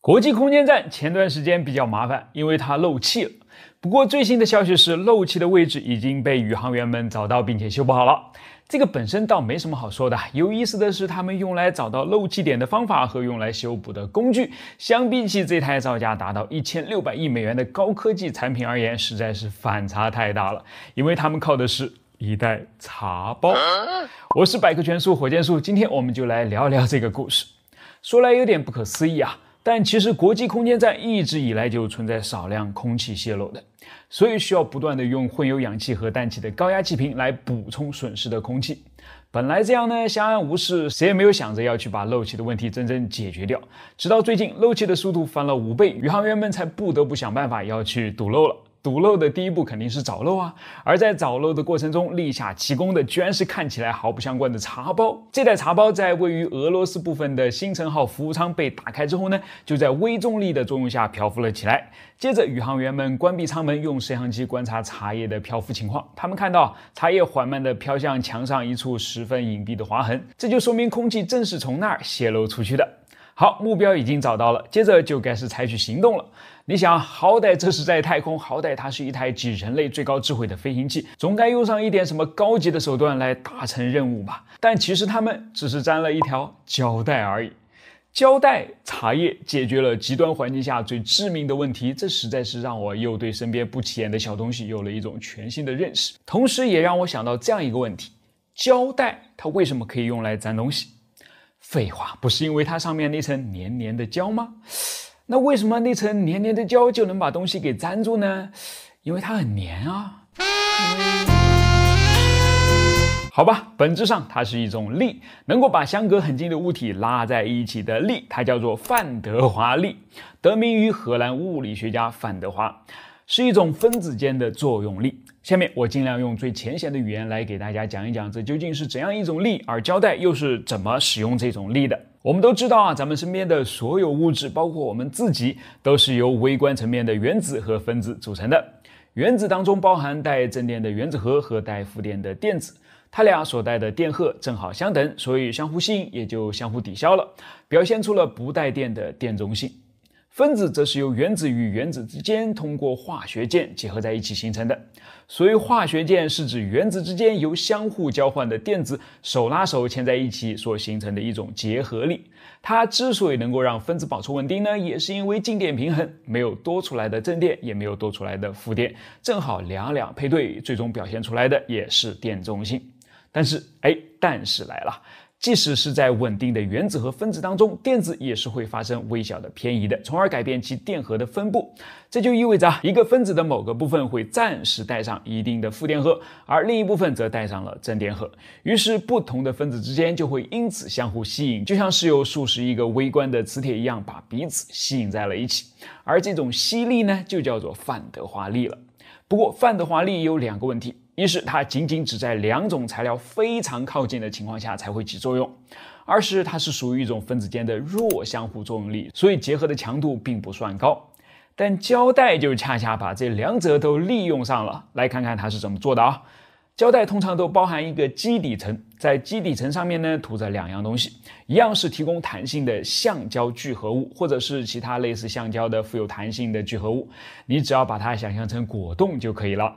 国际空间站前段时间比较麻烦，因为它漏气了。不过最新的消息是，漏气的位置已经被宇航员们找到并且修补好了。这个本身倒没什么好说的，有意思的是他们用来找到漏气点的方法和用来修补的工具，相比起这台造价达到1600亿美元的高科技产品而言，实在是反差太大了。因为他们靠的是一袋茶包。我是百科全书火箭树，今天我们就来聊聊这个故事。说来有点不可思议啊，但其实国际空间站一直以来就存在少量空气泄漏的，所以需要不断的用混有氧气和氮气的高压气瓶来补充损失的空气。本来这样呢，相安无事，谁也没有想着要去把漏气的问题真正解决掉。直到最近，漏气的速度翻了5倍，宇航员们才不得不想办法要去堵漏了。堵漏的第一步肯定是找漏啊，而在找漏的过程中，立下奇功的居然是看起来毫不相关的茶包。这袋茶包在位于俄罗斯部分的星辰号服务舱被打开之后呢，就在微重力的作用下漂浮了起来。接着宇航员们关闭舱门，用摄像机观察茶叶的漂浮情况，他们看到茶叶缓慢地飘向墙上一处十分隐蔽的划痕，这就说明空气正是从那儿泄漏出去的。好，目标已经找到了，接着就该是采取行动了。你想，好歹这是在太空，好歹它是一台集人类最高智慧的飞行器，总该用上一点什么高级的手段来达成任务吧？但其实他们只是沾了一条胶带而已。胶带茶叶解决了极端环境下最致命的问题，这实在是让我又对身边不起眼的小东西有了一种全新的认识，同时也让我想到这样一个问题：胶带它为什么可以用来粘东西？废话，不是因为它上面那层黏黏的胶吗？那为什么那层黏黏的胶就能把东西给粘住呢？因为它很黏啊。好吧，本质上它是一种力，能够把相隔很近的物体拉在一起的力，它叫做范德华力，得名于荷兰物理学家范德华，是一种分子间的作用力。下面我尽量用最浅显的语言来给大家讲一讲，这究竟是怎样一种力，而胶带又是怎么使用这种力的。我们都知道啊，咱们身边的所有物质，包括我们自己，都是由微观层面的原子和分子组成的。原子当中包含带正电的原子核和带负电的电子，它俩所带的电荷正好相等，所以相互吸引也就相互抵消了，表现出了不带电的电中性。分子则是由原子与原子之间通过化学键结合在一起形成的。所谓化学键是指原子之间由相互交换的电子手拉手牵在一起所形成的一种结合力。它之所以能够让分子保持稳定呢，也是因为静电平衡，没有多出来的正电，也没有多出来的负电，正好两两配对，最终表现出来的也是电中性。但是来了，即使是在稳定的原子和分子当中，电子也是会发生微小的偏移的，从而改变其电荷的分布。这就意味着一个分子的某个部分会暂时带上一定的负电荷，而另一部分则带上了正电荷。于是不同的分子之间就会因此相互吸引，就像是有数十亿个微观的磁铁一样，把彼此吸引在了一起。而这种吸力呢，就叫做范德华力了。不过范德华力有2个问题，一是它仅只在2种材料非常靠近的情况下才会起作用，二是它是属于一种分子间的弱相互作用力，所以结合的强度并不算高。但胶带就恰恰把这2者都利用上了，来看看它是怎么做的啊。胶带通常都包含一个基底层，在基底层上面呢涂着2样东西，一样是提供弹性的橡胶聚合物，或者是其他类似橡胶的富有弹性的聚合物，你只要把它想象成果冻就可以了。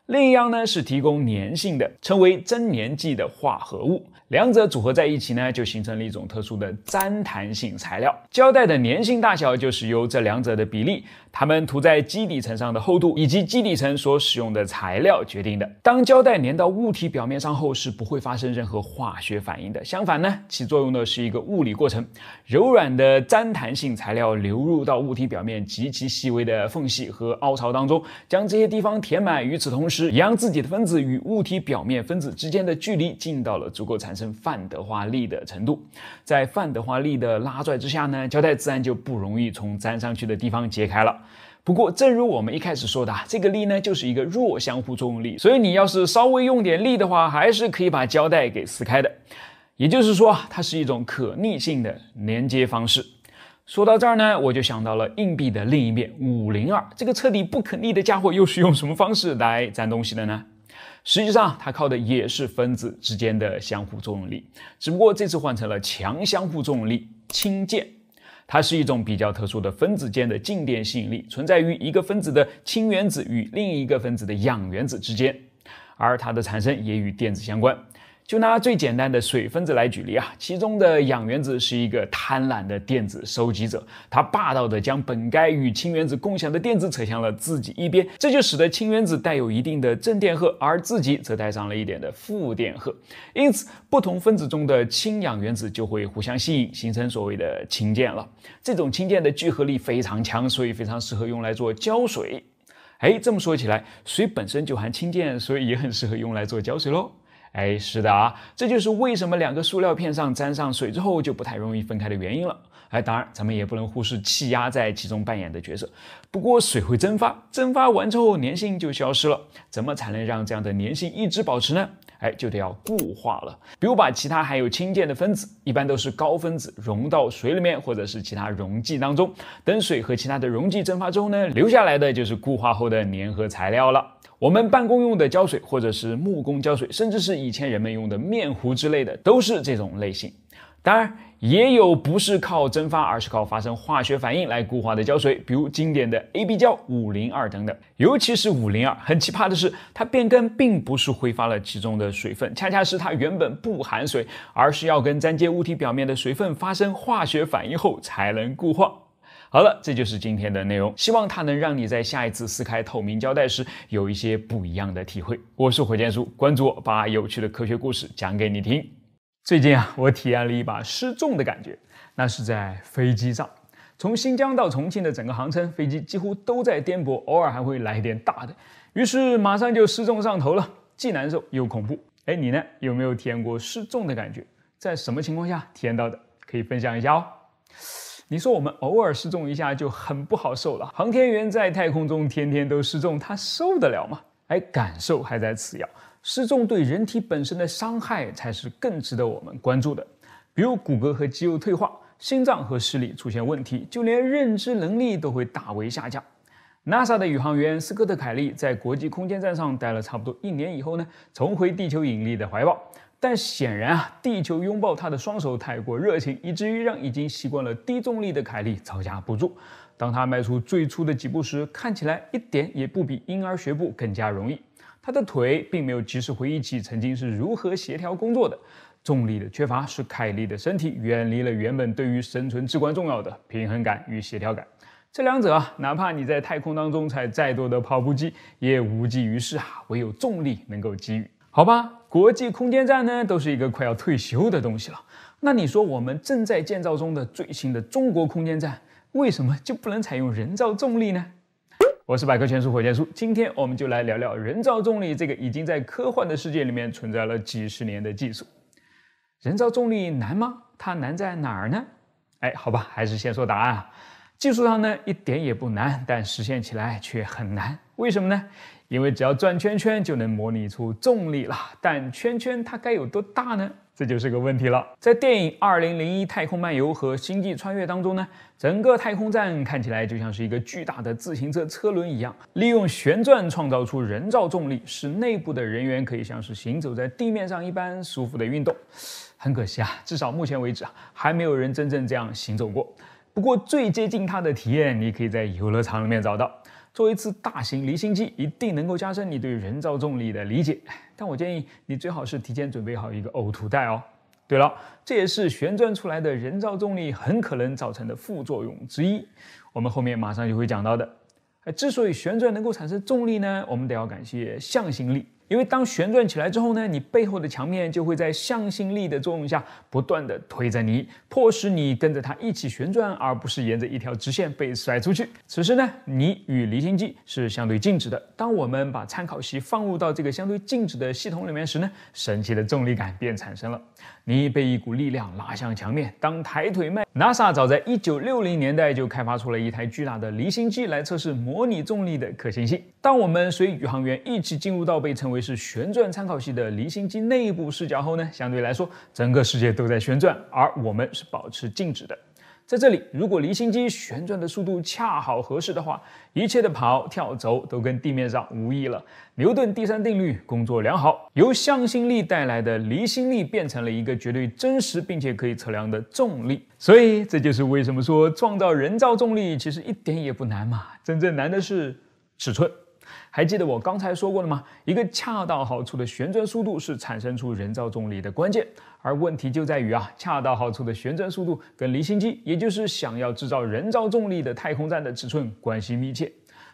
另一样呢是提供粘性的，称为增粘剂的化合物，两者组合在一起呢，就形成了一种特殊的粘弹性材料。胶带的粘性大小就是由这2者的比例，它们涂在基底层上的厚度以及基底层所使用的材料决定的。当胶带粘到物体表面上后，是不会发生任何化学反应的，相反呢，起作用的是一个物理过程，柔软的粘弹性材料流入到物体表面极其细微的缝隙和凹槽当中，将这些地方填满，与此同时也让自己的分子与物体表面分子之间的距离近到了足够产生范德华力的程度。在范德华力的拉拽之下呢，胶带自然就不容易从粘上去的地方揭开了。不过正如我们一开始说的，这个力呢就是一个弱相互作用力，所以你要是稍微用点力的话，还是可以把胶带给撕开的。也就是说，它是一种可逆性的连接方式。说到这儿呢，我就想到了硬币的另一面502，这个彻底不可逆的家伙又是用什么方式来粘东西的呢？实际上它靠的也是分子之间的相互作用力，只不过这次换成了强相互作用力氢键。它是一种比较特殊的分子间的静电吸引力，存在于一个分子的氢原子与另一个分子的氧原子之间，而它的产生也与电子相关。就拿最简单的水分子来举例啊，其中的氧原子是一个贪婪的电子收集者，它霸道地将本该与氢原子共享的电子扯向了自己一边，这就使得氢原子带有一定的正电荷，而自己则带上了一点的负电荷。因此，不同分子中的氢氧原子就会互相吸引，形成所谓的氢键了。这种氢键的聚合力非常强，所以非常适合用来做胶水。这么说起来，水本身就含氢键，所以也很适合用来做胶水咯。是的啊，这就是为什么两个塑料片上沾上水之后就不太容易分开的原因了。当然咱们也不能忽视气压在其中扮演的角色。不过水会蒸发，蒸发完之后粘性就消失了，怎么才能让这样的粘性一直保持呢？就得要固化了。比如把其他含有氢键的分子，一般都是高分子，溶到水里面或者是其他溶剂当中，等水和其他的溶剂蒸发之后呢，留下来的就是固化后的粘合材料了。我们办公用的胶水，或者是木工胶水，甚至是以前人们用的面糊之类的，都是这种类型。当然，也有不是靠蒸发，而是靠发生化学反应来固化的胶水，比如经典的 AB 胶、502等等。尤其是502，很奇葩的是，它变更并不是挥发了其中的水分，恰恰是它原本不含水，而是要跟粘接物体表面的水分发生化学反应后才能固化。好了，这就是今天的内容，希望它能让你在下一次撕开透明胶带时有一些不一样的体会。我是火箭叔，关注我，把有趣的科学故事讲给你听。最近我体验了一把失重的感觉，那是在飞机上。从新疆到重庆的整个航程，飞机几乎都在颠簸，偶尔还会来一点大的，于是马上就失重上头了，既难受又恐怖。你呢？有没有体验过失重的感觉？在什么情况下体验到的？可以分享一下哦。你说我们偶尔失重一下就很不好受了，航天员在太空中天天都失重，他受得了吗？感受还在次要，失重对人体本身的伤害才是更值得我们关注的。比如骨骼和肌肉退化，心脏和视力出现问题，就连认知能力都会大为下降。NASA 的宇航员斯科特·凯利在国际空间站上待了差不多1年以后呢，重回地球引力的怀抱。但显然地球拥抱他的双手太过热情，以至于让已经习惯了低重力的凯利招架不住。当他迈出最初的几步时，看起来一点也不比婴儿学步更加容易。他的腿并没有及时回忆起曾经是如何协调工作的。重力的缺乏使凯利的身体远离了原本对于生存至关重要的平衡感与协调感。这两者哪怕你在太空当中踩再多的跑步机，也无济于事唯有重力能够给予。好吧，国际空间站呢，都是一个快要退休的东西了。那你说我们正在建造中的最新的中国空间站，为什么就不能采用人造重力呢？我是百科全书火箭叔，今天我们就来聊聊人造重力这个已经在科幻的世界里面存在了几十年的技术。人造重力难吗？它难在哪儿呢？好吧，还是先说答案技术上呢一点也不难，但实现起来却很难。为什么呢？因为只要转圈圈就能模拟出重力了，但圈圈它该有多大呢？这就是个问题了。在电影《2001太空漫游》和《星际穿越》当中呢，整个太空站看起来就像是一个巨大的自行车车轮一样，利用旋转创造出人造重力，使内部的人员可以像是行走在地面上一般舒服的运动。很可惜至少目前为止还没有人真正这样行走过。不过最接近它的体验，你可以在游乐场里面找到。做一次大型离心机，一定能够加深你对人造重力的理解。但我建议你最好是提前准备好一个呕吐袋哦。对了，这也是旋转出来的人造重力很可能造成的副作用之一，我们后面马上就会讲到的。之所以旋转能够产生重力呢，我们得要感谢向心力。因为当旋转起来之后呢，你背后的墙面就会在向心力的作用下不断的推着你，迫使你跟着它一起旋转，而不是沿着一条直线被甩出去。此时呢，你与离心机是相对静止的。当我们把参考系放入到这个相对静止的系统里面时呢，神奇的重力感便产生了。你被一股力量拉向墙面，当抬腿迈。NASA 早在1960年代就开发出了一台巨大的离心机来测试模拟重力的可行性。当我们随宇航员一起进入到被称为是旋转参考系的离心机内部视角后呢，相对来说整个世界都在旋转，而我们是保持静止的。在这里，如果离心机旋转的速度恰好合适的话，一切的跑、跳、走都跟地面上无异了。牛顿第三定律工作良好，由向心力带来的离心力变成了一个绝对真实并且可以测量的重力。所以这就是为什么说创造人造重力其实一点也不难嘛，真正难的是尺寸。还记得我刚才说过的吗？一个恰到好处的旋转速度是产生出人造重力的关键，而问题就在于恰到好处的旋转速度跟离心机，也就是想要制造人造重力的太空站的尺寸关系密切。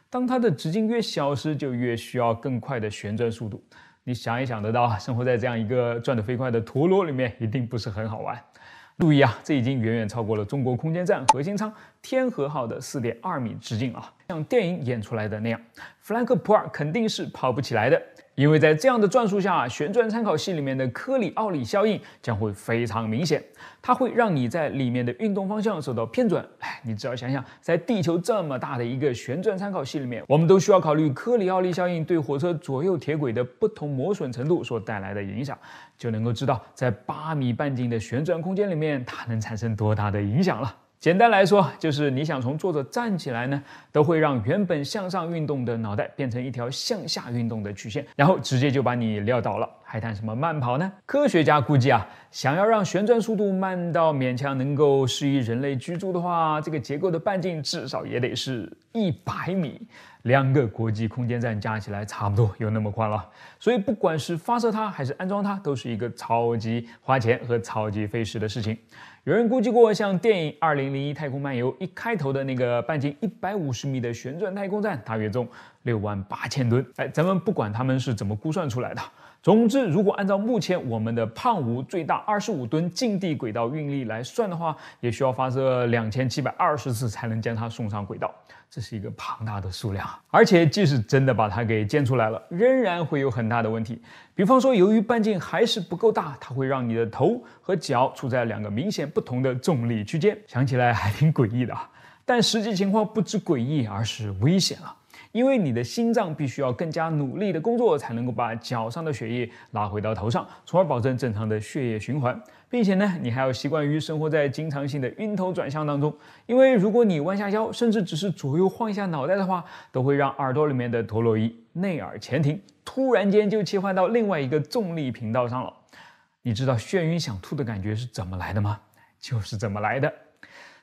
当它的直径越小时，就越需要更快的旋转速度。你想也想得到，生活在这样一个转得飞快的陀螺里面，一定不是很好玩。注意这已经远远超过了中国空间站核心舱天和号的 4.2 米直径了。像电影演出来的那样，弗兰克普尔肯定是跑不起来的，因为在这样的转速下，旋转参考系里面的科里奥里效应将会非常明显，它会让你在里面的运动方向受到偏转。你只要想想，在地球这么大的一个旋转参考系里面，我们都需要考虑科里奥里效应对火车左右铁轨的不同磨损程度所带来的影响，就能够知道在8米半径的旋转空间里面，它能产生多大的影响了。简单来说，就是你想从坐着站起来呢，都会让原本向上运动的脑袋变成一条向下运动的曲线，然后直接就把你撂倒了，还谈什么慢跑呢？科学家估计想要让旋转速度慢到勉强能够适宜人类居住的话，这个结构的半径至少也得是100米，2个国际空间站加起来差不多有那么宽了。所以不管是发射它还是安装它，都是一个超级花钱和超级费时的事情。有人估计过，像电影《2001太空漫游》一开头的那个半径150米的旋转太空站，大约重68000吨。咱们不管他们是怎么估算出来的，总之，如果按照目前我们的胖五最大25吨近地轨道运力来算的话，也需要发射2720次才能将它送上轨道。这是一个庞大的数量，而且即使真的把它给建出来了，仍然会有很大的问题。比方说，由于半径还是不够大，它会让你的头和脚处在2个明显不同的重力区间，想起来还挺诡异的。但实际情况不止诡异，而是危险了。因为你的心脏必须要更加努力的工作，才能够把脚上的血液拉回到头上，从而保证正常的血液循环。并且呢，你还要习惯于生活在经常性的晕头转向当中，因为如果你弯下腰，甚至只是左右晃一下脑袋的话，都会让耳朵里面的陀螺仪内耳前庭突然间就切换到另外一个重力频道上了。你知道眩晕想吐的感觉是怎么来的吗？就是这么来的。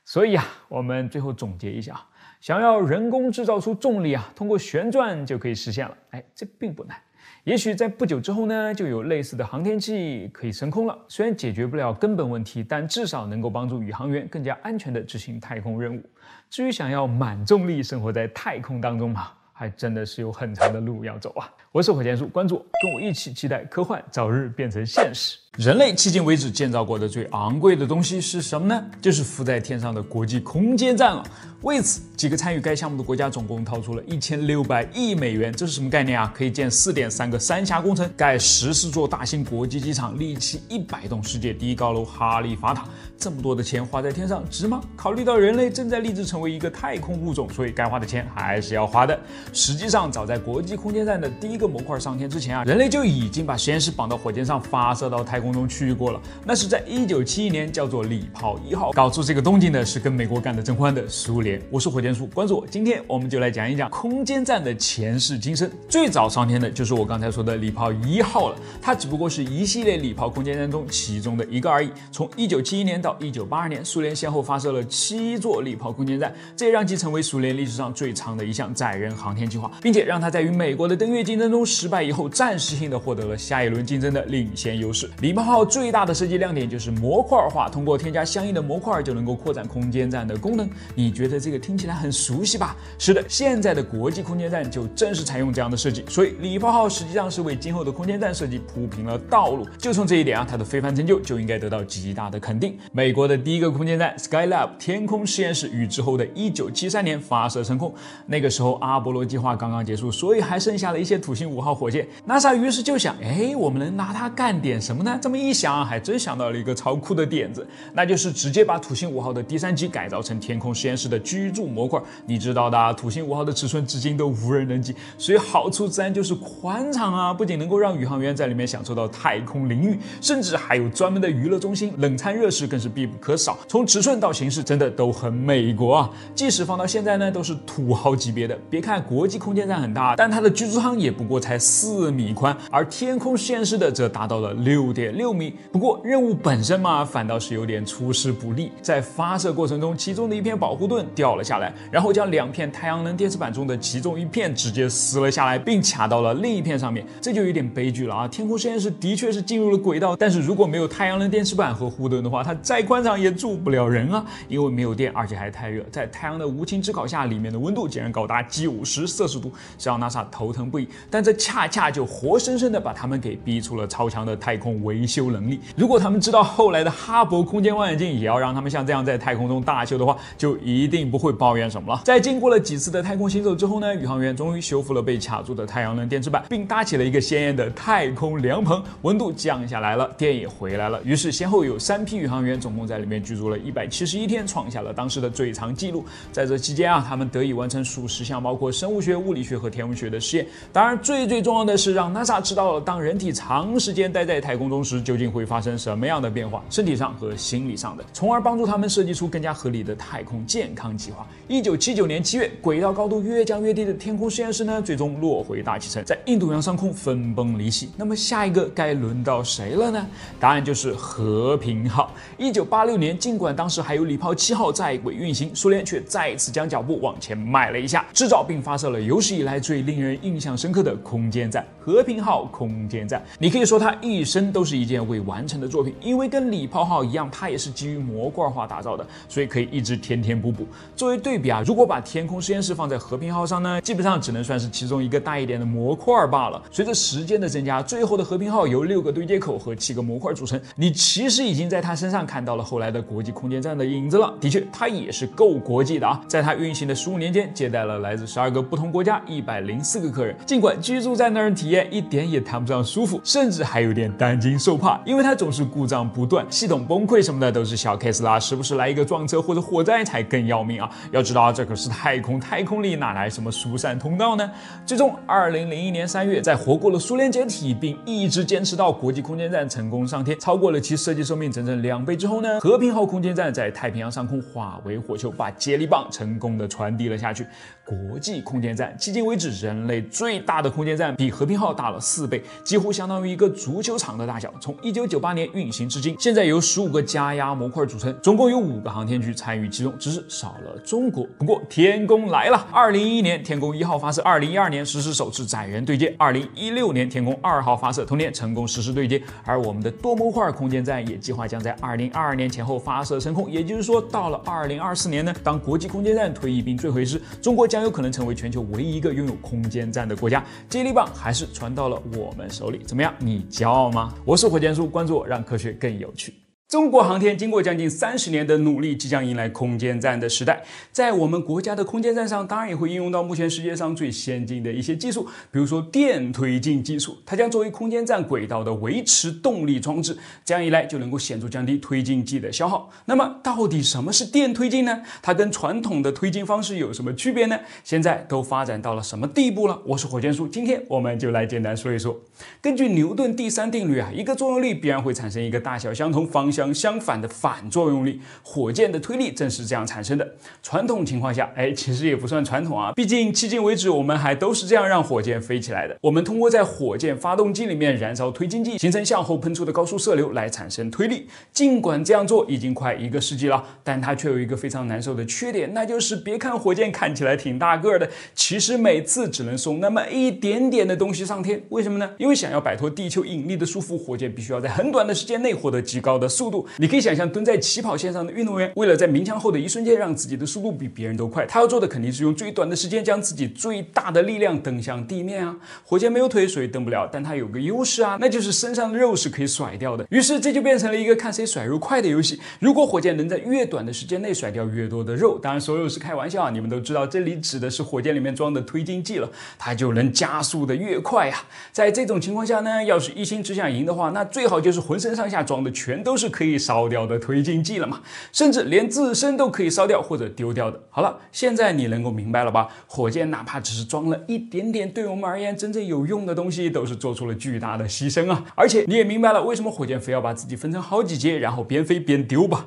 所以我们最后总结一下，想要人工制造出重力通过旋转就可以实现了。这并不难。也许在不久之后呢，就有类似的航天器可以升空了。虽然解决不了根本问题，但至少能够帮助宇航员更加安全地执行太空任务。至于想要满重力生活在太空当中嘛，还真的是有很长的路要走我是火箭叔，关注我，跟我一起期待科幻早日变成现实。人类迄今为止建造过的最昂贵的东西是什么呢？就是浮在天上的国际空间站了。为此，几个参与该项目的国家总共掏出了1600亿美元。这是什么概念可以建4.3个三峡工程，盖14座大型国际机场，立起100栋世界第一高楼哈利法塔。这么多的钱花在天上，值吗？考虑到人类正在立志成为一个太空物种，所以该花的钱还是要花的。实际上，早在国际空间站的第一个模块上天之前人类就已经把实验室绑到火箭上，发射到太空中去过了。那是在1971年，叫做礼炮1号。搞出这个动静的是跟美国干得正欢的苏联。我是火箭叔，关注我。今天我们就来讲一讲空间站的前世今生。最早上天的就是我刚才说的礼炮1号了，它只不过是一系列礼炮空间站中其中的一个而已。从1971年到1982年，苏联先后发射了7座礼炮空间站，这也让其成为苏联历史上最长的一项载人航天计划，并且让它在与美国的登月竞争中失败以后，暂时性的获得了下一轮竞争的领先优势。礼炮号最大的设计亮点就是模块化，通过添加相应的模块就能够扩展空间站的功能。你觉得这个听起来很熟悉吧？是的，现在的国际空间站就正是采用这样的设计，所以礼炮号实际上是为今后的空间站设计铺平了道路。就从这一点它的非凡成就就应该得到极大的肯定。美国的第一个空间站 Skylab 天空实验室于之后的1973年发射成功。那个时候阿波罗罗计划刚刚结束，所以还剩下了一些土星5号火箭。NASA 于是就想，我们能拿它干点什么呢？这么一想，还真想到了一个超酷的点子，那就是直接把土星5号的第3级改造成天空实验室的居住模块。你知道的，土星5号的尺寸至今都无人能及，所以好处自然就是宽敞啊，不仅能够让宇航员在里面享受到太空淋浴，甚至还有专门的娱乐中心，冷餐热食更是必不可少。从尺寸到形式，真的都很美国啊！即使放到现在呢，都是土豪级别的。别看国际空间站很大，但它的居住舱也不过才4米宽，而天空实验室的则达到了6.6米。不过任务本身嘛，反倒是有点出师不利。在发射过程中，其中的一片保护盾掉了下来，然后将2片太阳能电池板中的其中一片直接撕了下来，并卡到了另一片上面，这就有点悲剧了啊！天空实验室的确是进入了轨道，但是如果没有太阳能电池板和护盾的话，它再宽敞也住不了人啊！因为没有电，而且还太热，在太阳的无情炙烤下，里面的温度竟然高达90摄氏度，是让 NASA 头疼不已。但这恰恰就活生生的把他们给逼出了超强的太空维修能力。如果他们知道后来的哈勃空间望远镜也要让他们像这样在太空中大修的话，就一定不会抱怨什么了。在经过了几次的太空行走之后呢，宇航员终于修复了被卡住的太阳能电池板，并搭起了一个鲜艳的太空凉棚，温度降下来了，电也回来了。于是先后有3批宇航员总共在里面居住了171天，创下了当时的最长纪录。在这期间啊，他们得以完成数十项包括生物学、物理学和天文学的实验。当然，最重要的是让 NASA 知道了，当人体长时间待在太空中时，究竟会发生什么样的变化，身体上和心理上的，从而帮助他们设计出更加合理的太空健康计划。1979年7月，轨道高度越降越低的天空实验室呢，最终落回大气层，在印度洋上空分崩离析。那么下一个该轮到谁了呢？答案就是和平号。1986年，尽管当时还有礼炮7号在轨运行，苏联却再次将脚步往前迈了一下，制造并发射了有史以来最令人印象深刻的空间站——和平号空间站。你可以说它一生都是一件未完成的作品，因为跟礼炮号一样，它也是基于模块化打造的，所以可以一直天天补补。作为对比啊，如果把天空实验室放在和平号上呢，基本上只能算是其中一个大一点的模块罢了。随着时间的增加，最后的和平号由6个对接口和7个模块组成，你其实已经在它身上看到了后来的国际空间站的影子了。的确，它也是够国际的啊！在它运行的15年间，接待了来自12个不同国家104个客人。尽管居住在那儿体验一点也谈不上舒服，甚至还有点担惊受怕，因为它总是故障不断，系统崩溃什么的都是小 case 啦，时不时来一个撞车或者火灾才更要命啊！要知道这可是太空，太空里哪来什么疏散通道呢？最终，2001年3月，在活过了苏联解体，并一直坚持到国际空间站成功上天，超过了其设计寿命整整2倍之后呢，和平号空间站在太平洋上空化为火球，把接力棒成功的传递了下去。国际空间站迄今为止人类最大的空间站，比和平号大了4倍，几乎相当于一个足球场的大小。从1998年运行至今，现在由15个加压模块组成，总共有5个航天局参与其中，只是少了中国。不过天宫来了，2011年天宫1号发射，2012年实施首次载人对接，2016年天宫2号发射，同年成功实施对接。而我们的多模块空间站也计划将在2022年前后发射升空，也就是说，到了2024年呢，当国际空间站退役并坠毁时，中国将有可能成为全球唯一一个拥有空间站的国家。接力棒还是传到了我们手里，怎么样？你骄傲吗？我是火箭叔，关注我，让科学更有趣。中国航天经过将近30年的努力，即将迎来空间站的时代。在我们国家的空间站上，当然也会应用到目前世界上最先进的一些技术，比如说电推进技术。它将作为空间站轨道的维持动力装置，这样一来就能够显著降低推进剂的消耗。那么，到底什么是电推进呢？它跟传统的推进方式有什么区别呢？现在都发展到了什么地步了？我是火箭叔，今天我们就来简单说一说。根据牛顿第3定律啊，一个作用力必然会产生一个大小相同、方向相反的反作用力，火箭的推力正是这样产生的。传统情况下，其实也不算传统啊，毕竟迄今为止我们还都是这样让火箭飞起来的。我们通过在火箭发动机里面燃烧推进剂，形成向后喷出的高速射流来产生推力。尽管这样做已经快1个世纪了，但它却有一个非常难受的缺点，那就是别看火箭看起来挺大个的，其实每次只能送那么一点点的东西上天。为什么呢？因为想要摆脱地球引力的束缚，火箭必须要在很短的时间内获得极高的速速度。你可以想象，蹲在起跑线上的运动员，为了在鸣枪后的一瞬间让自己的速度比别人都快，他要做的肯定是用最短的时间将自己最大的力量蹬向地面啊。火箭没有腿，所以蹬不了，但他有个优势啊，那就是身上的肉是可以甩掉的。于是这就变成了一个看谁甩肉快的游戏。如果火箭能在越短的时间内甩掉越多的肉，当然所有是开玩笑啊，你们都知道这里指的是火箭里面装的推进剂了，它就能加速的越快啊。在这种情况下呢，要是一心只想赢的话，那最好就是浑身上下装的全都是可以烧掉的推进剂了嘛，甚至连自身都可以烧掉或者丢掉的。好了，现在你能够明白了吧？火箭哪怕只是装了一点点对我们而言真正有用的东西，都是做出了巨大的牺牲啊。而且你也明白了为什么火箭非要把自己分成好几节，然后边飞边丢吧。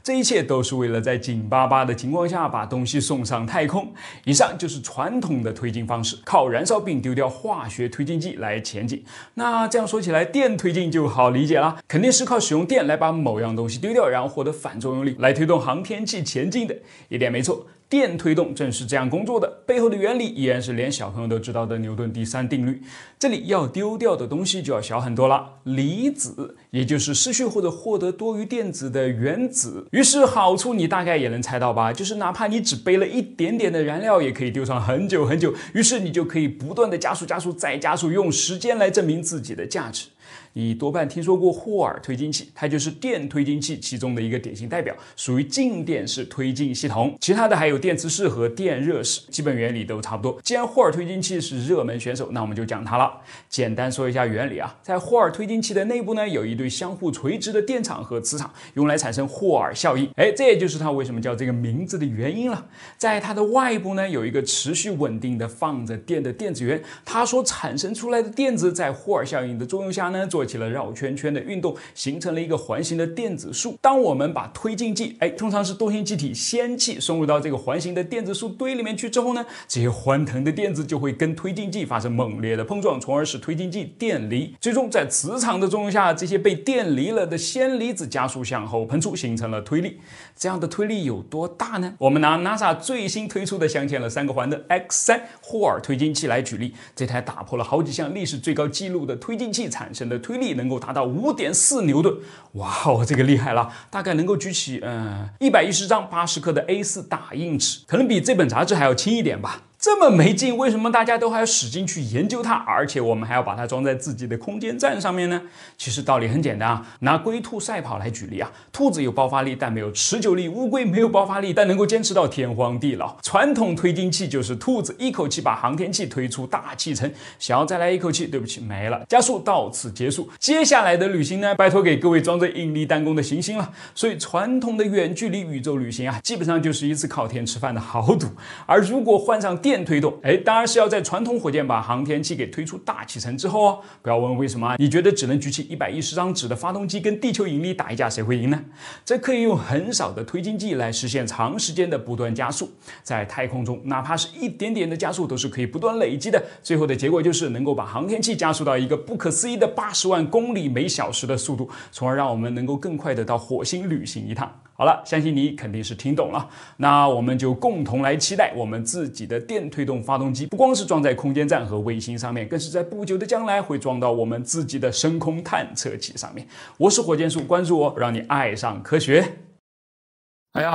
这一切都是为了在紧巴巴的情况下把东西送上太空。以上就是传统的推进方式，靠燃烧并丢掉化学推进剂来前进。那这样说起来，电推进就好理解了，肯定是靠使用电来把某样东西丢掉，然后获得反作用力来推动航天器前进的。一点没错，电推动正是这样工作的，背后的原理依然是连小朋友都知道的牛顿第三定律。这里要丢掉的东西就要小很多了，离子，也就是失去或者获得多余电子的原子。于是好处你大概也能猜到吧，就是哪怕你只背了一点点的燃料，也可以丢上很久很久，于是你就可以不断的加速加速再加速，用时间来证明自己的价值。你多半听说过霍尔推进器，它就是电推进器其中的一个典型代表，属于静电式推进系统。其他的还有电磁式和电热式，基本原理都差不多。既然霍尔推进器是热门选手，那我们就讲它了。简单说一下原理啊，在霍尔推进器的内部呢，有一对相互垂直的电场和磁场，用来产生霍尔效应。这也就是它为什么叫这个名字的原因了。在它的外部呢，有一个持续稳定的放着电的电子源，它所产生出来的电子在霍尔效应的作用下呢，做起了绕圈圈的运动，形成了一个环形的电子束。当我们把推进剂，通常是多星气体氙气送入到这个环形的电子束堆里面去之后呢，这些欢腾的电子就会跟推进剂发生猛烈的碰撞，从而使推进剂电离。最终在磁场的作用下，这些被电离了的氙离子加速向后喷出，形成了推力。这样的推力有多大呢？我们拿 NASA 最新推出的镶嵌了3个环的 X3 霍尔推进器来举例。这台打破了好几项历史最高纪录的推进器产生的推力能够达到 5.4 牛顿。哇哦，这个厉害了，大概能够举起110张80克的 A4 打印纸，可能比这本杂志还要轻一点吧。这么没劲，为什么大家都还要使劲去研究它，而且我们还要把它装在自己的空间站上面呢？其实道理很简单啊，拿龟兔赛跑来举例啊，兔子有爆发力但没有持久力，乌龟没有爆发力但能够坚持到天荒地老。传统推进器就是兔子一口气把航天器推出大气层，想要再来一口气，对不起，没了，加速到此结束。接下来的旅行呢，拜托给各位装着引力弹弓的行星了。所以传统的远距离宇宙旅行啊，基本上就是一次靠天吃饭的豪赌。而如果换上电推动，当然是要在传统火箭把航天器给推出大气层之后哦。不要问为什么，你觉得只能举起110张纸的发动机跟地球引力打一架，谁会赢呢？这可以用很少的推进剂来实现长时间的不断加速。在太空中，哪怕是一点点的加速都是可以不断累积的，最后的结果就是能够把航天器加速到一个不可思议的80万公里每小时的速度，从而让我们能够更快的到火星旅行一趟。好了，相信你肯定是听懂了，那我们就共同来期待我们自己的电推动发动机，不光是装在空间站和卫星上面，更是在不久的将来会装到我们自己的深空探测器上面。我是火箭树，关注我，让你爱上科学。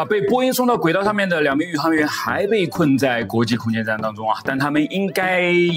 被波音送到轨道上面的2名宇航员还被困在国际空间站当中啊，但他们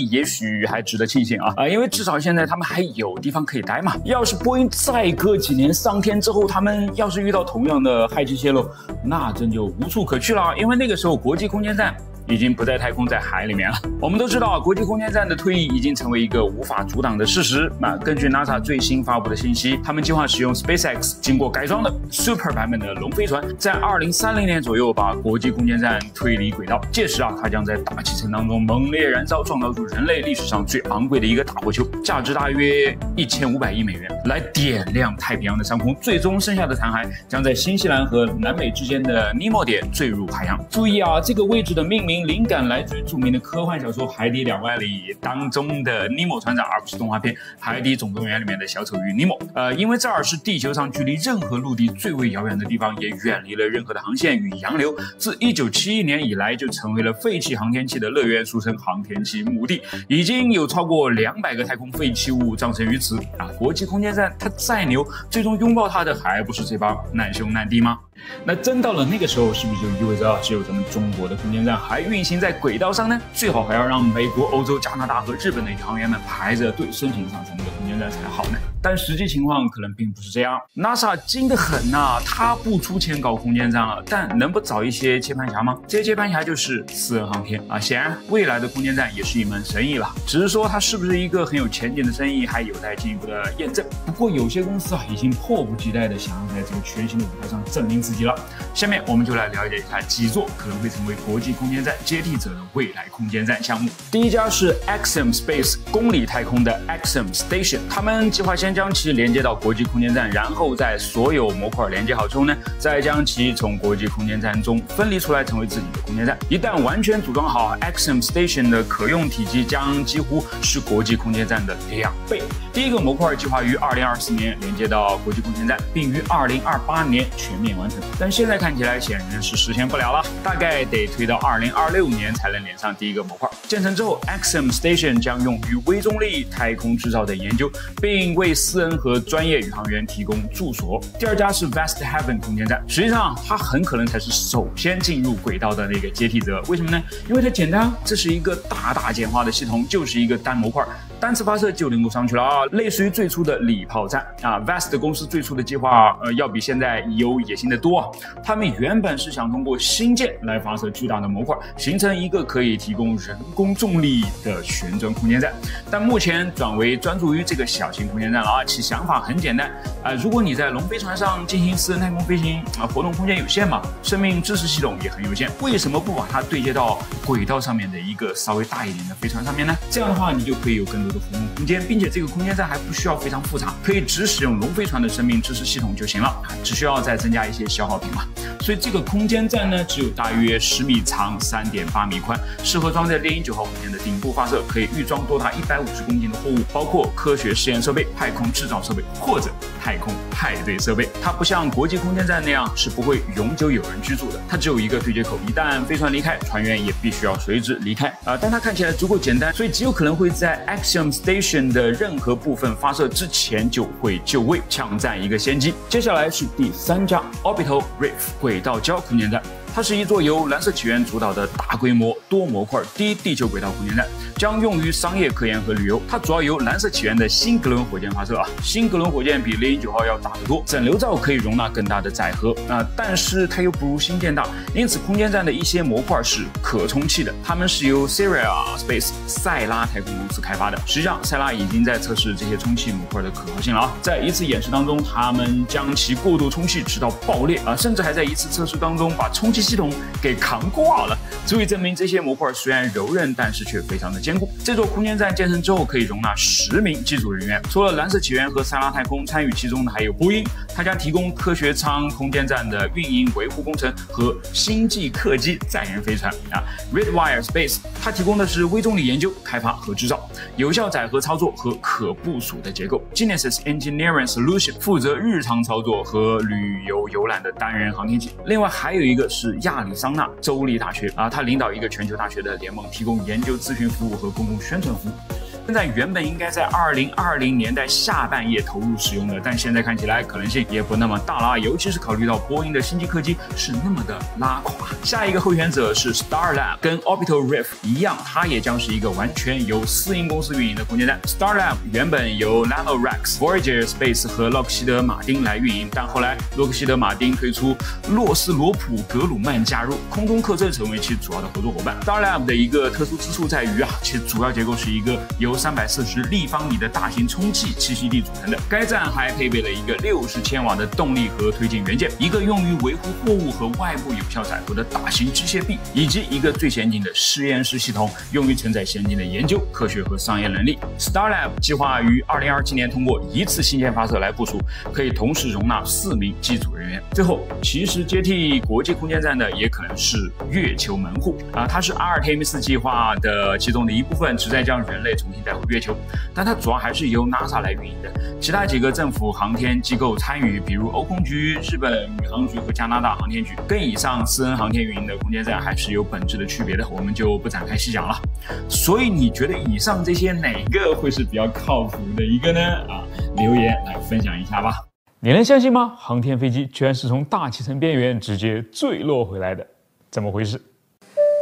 也许还值得庆幸啊，因为至少现在他们还有地方可以待嘛。要是波音再隔几年上天之后，他们要是遇到同样的氦气泄漏，那真就无处可去了，因为那个时候国际空间站已经不在太空，在海里面了。我们都知道，国际空间站的退役已经成为一个无法阻挡的事实。根据 NASA 最新发布的信息，他们计划使用 SpaceX 经过改装的 Super 版本的龙飞船，在2030年左右把国际空间站推离轨道。届时它将在大气层当中猛烈燃烧，创造出人类历史上最昂贵的一个大火球，价值大约1500亿美元，来点亮太平洋的上空。最终剩下的残骸将在新西兰和南美之间的尼莫点坠入海洋。注意啊，这个位置的命名名灵感来自于著名的科幻小说《海底2万里》当中的尼莫船长，而不是动画片《海底总动员》里面的小丑鱼尼莫。因为这儿是地球上距离任何陆地最为遥远的地方，也远离了任何的航线与洋流。自1971年以来，就成为了废弃航天器的乐园，俗称航天器墓地。已经有超过200个太空废弃物葬身于此啊！国际空间站它再牛，最终拥抱它的还不是这帮难兄难弟吗？那真到了那个时候，是不是就意味着只有咱们中国的空间站还运行在轨道上呢？最好还要让美国、欧洲、加拿大和日本的宇航员们排着队申请上咱们的空间站才好呢。但实际情况可能并不是这样。NASA 精得很呐，他不出钱搞空间站了，但能不找一些接盘侠吗？这些接盘侠就是私人航天啊。显然，未来的空间站也是一门生意了，只是说它是不是一个很有前景的生意，还有待进一步的验证。不过有些公司已经迫不及待的想要在这个全新的舞台上证明自己了。下面我们就来了解一下几座可能会成为国际空间站接替者的未来空间站项目。第一家是 Axiom Space 公里太空的 Axiom Station， 他们计划先将其连接到国际空间站，然后在所有模块连接好之后呢，再将其从国际空间站中分离出来，成为自己的空间站。一旦完全组装好 ，Axiom Station 的可用体积将几乎是国际空间站的2倍。第一个模块计划于2024年连接到国际空间站，并于2028年全面完成。但现在看起来显然是实现不了了，大概得推到2026年才能连上第一个模块。建成之后 ，Axiom Station 将用于微重力、太空制造的研究，并为私人和专业宇航员提供住所。第二家是 Vast Heaven 空间站，实际上它很可能才是首先进入轨道的那个接替者。为什么呢？因为它简单，这是一个大简化的系统，就是一个单模块。单次发射就能够上去了啊，类似于最初的礼炮站啊。Vast 公司最初的计划要比现在有野心的多啊。他们原本是想通过星舰来发射巨大的模块，形成一个可以提供人工重力的旋转空间站，但目前转为专注于这个小型空间站了啊。其想法很简单如果你在龙飞船上进行私人太空飞行活动空间有限嘛，生命支持系统也很有限，为什么不把它对接到轨道上面的一个稍微大一点的飞船上面呢？这样的话，你就可以有更多的活动空间，并且这个空间站还不需要非常复杂，可以只使用龙飞船的生命支持系统就行了，只需要再增加一些消耗品嘛。所以这个空间站呢，只有大约10米长、3.8米宽，适合装在猎鹰9号火箭的顶部发射，可以预装多达150公斤的货物，包括科学实验设备、太空制造设备或者太空派对设备。它不像国际空间站那样是不会永久有人居住的，它只有一个对接口，一旦飞船离开，船员也必须要随之离开但它看起来足够简单，所以极有可能会在 Axiom Station 的任何部分发射之前就会就位，抢占一个先机。接下来是第3家 Orbital Reef 轨道礁空间站。它是一座由蓝色起源主导的大规模多模块低地球轨道空间站，将用于商业科研和旅游。它主要由蓝色起源的新格伦火箭发射新格伦火箭比猎鹰9号要大得多，整流罩可以容纳更大的载荷但是它又不如星舰大，因此空间站的一些模块是可充气的，它们是由 Sierra Space 塞拉太空公司开发的。实际上，塞拉已经在测试这些充气模块的可靠性了在一次演示当中，他们将其过度充气直到爆裂甚至还在一次测试当中把充气系统给扛挂了，足以证明这些模块虽然柔韧，但是却非常的坚固。这座空间站建成之后可以容纳10名机组人员，除了蓝色起源和塞拉太空，参与其中的还有波音，它将提供科学舱空间站的运营维护工程和星际客机载人飞船Redwire Space， 它提供的是微重力研究、开发和制造、有效载荷操作和可部署的结构。Genesis Engineering Solution 负责日常操作和旅游游览的单人航天器。另外还有一个是亚利桑那州立大学它领导一个全球大学的联盟，提供研究咨询服务和公共宣传服务。现在原本应该在2020年代下半叶投入使用的，但现在看起来可能性也不那么大了，尤其是考虑到波音的星际客机是那么的拉垮。下一个候选者是 Starlab， 跟 Orbital Reef 一样，它也将是一个完全由私营公司运营的空间站。Starlab 原本由 Nanoracks、Voyager Space 和洛克希德马丁来运营，但后来洛克希德马丁推出洛斯罗普格鲁曼加入，空中客车成为其主要的合作伙伴。Starlab 的一个特殊之处在于其主要结构是一个由340立方米的大型充气栖息地组成的。该站还配备了一个60千瓦的动力和推进元件，一个用于维护货物和外部有效载荷的大型机械臂，以及一个最先进的实验室系统，用于承载先进的研究、科学和商业能力。Starlab 计划于2027年通过一次新舰发射来部署，可以同时容纳4名机组人员。最后，其实接替国际空间站的也可能是月球门户它是阿尔忒弥斯计划的其中的一部分，旨在将人类重新带回月球，但它主要还是由 NASA 来运营的。其他几个政府航天机构参与，比如欧空局、日本宇航局和加拿大航天局。跟以上私人航天运营的空间站还是有本质的区别的，我们就不展开细讲了。所以你觉得以上这些哪个会是比较靠谱的一个呢？留言来分享一下吧。你能相信吗？航天飞机居然是从大气层边缘直接坠落回来的，怎么回事？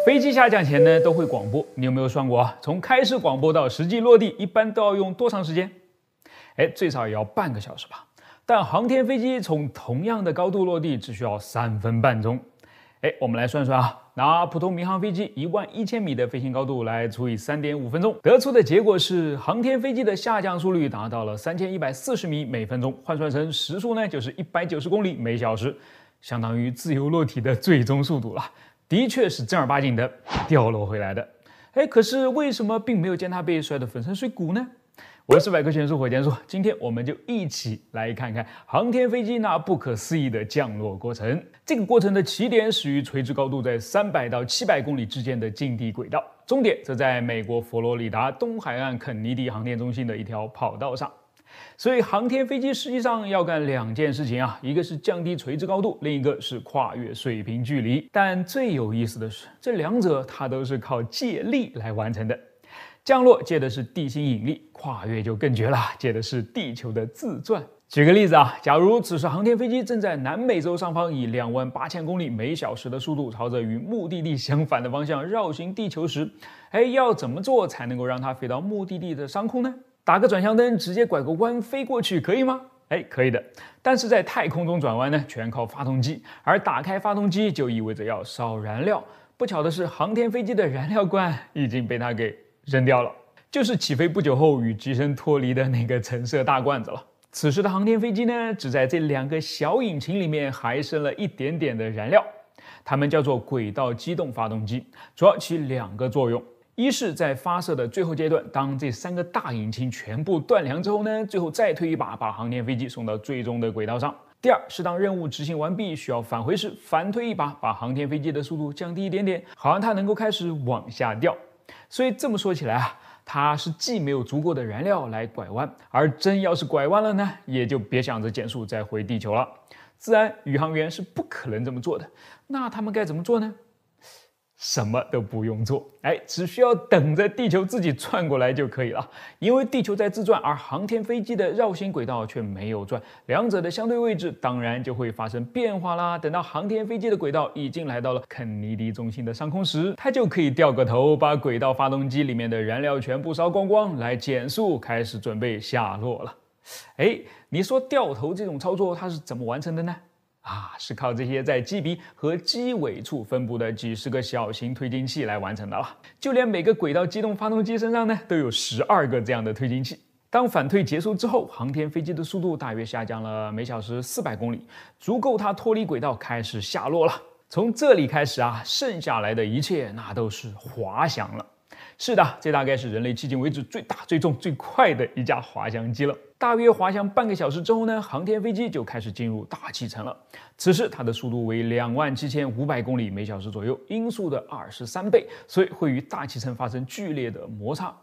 飞机下降前呢都会广播，你有没有算过啊？从开始广播到实际落地，一般都要用多长时间？最少也要半个小时吧。但航天飞机从同样的高度落地只需要3分半钟。我们来算算拿普通民航飞机11000米的飞行高度来除以3.5分钟，得出的结果是航天飞机的下降速率达到了3140米每分钟，换算成时速呢就是190公里每小时，相当于自由落体的最终速度了。的确是正儿八经的掉落回来的。可是为什么并没有见它被摔得粉身碎骨呢？我是百科全书火箭叔，今天我们就一起来看看航天飞机那不可思议的降落过程。这个过程的起点始于垂直高度在300到700公里之间的近地轨道，终点则在美国佛罗里达东海岸肯尼迪航天中心的一条跑道上。所以航天飞机实际上要干2件事情一个是降低垂直高度，另一个是跨越水平距离。但最有意思的是，这两者它都是靠借力来完成的。降落借的是地心引力，跨越就更绝了，借的是地球的自转。举个例子假如此时航天飞机正在南美洲上方以28000公里每小时的速度朝着与目的地相反的方向绕行地球时，要怎么做才能够让它飞到目的地的上空呢？打个转向灯，直接拐个弯飞过去，可以吗？可以的。但是在太空中转弯呢，全靠发动机，而打开发动机就意味着要烧燃料。不巧的是，航天飞机的燃料罐已经被它给扔掉了，就是起飞不久后与机身脱离的那个橙色大罐子了。此时的航天飞机呢，只在这2个小引擎里面还剩了一点点的燃料，它们叫做轨道机动发动机，主要起2个作用。一是在发射的最后阶段，当这3个大引擎全部断粮之后呢，最后再推一把，把航天飞机送到最终的轨道上。第二是当任务执行完毕，需要返回时，反推一把，把航天飞机的速度降低一点点，好让它能够开始往下掉。所以这么说起来它是既没有足够的燃料来拐弯，而真要是拐弯了呢，也就别想着减速再回地球了。自然宇航员是不可能这么做的。那他们该怎么做呢？什么都不用做，只需要等着地球自己转过来就可以了。因为地球在自转，而航天飞机的绕行轨道却没有转，两者的相对位置当然就会发生变化啦。等到航天飞机的轨道已经来到了肯尼迪中心的上空时，它就可以掉个头，把轨道发动机里面的燃料全部烧光光，来减速，开始准备下落了。你说掉头这种操作它是怎么完成的呢？是靠这些在机鼻和机尾处分布的几十个小型推进器来完成的了。就连每个轨道机动发动机身上呢，都有12个这样的推进器。当反推结束之后，航天飞机的速度大约下降了每小时400公里，足够它脱离轨道开始下落了。从这里开始剩下来的一切那都是滑翔了。是的，这大概是人类迄今为止最大、最重、最快的一架滑翔机了。大约滑翔半个小时之后呢，航天飞机就开始进入大气层了。此时它的速度为27500公里每小时左右，音速的23倍，所以会与大气层发生剧烈的摩擦。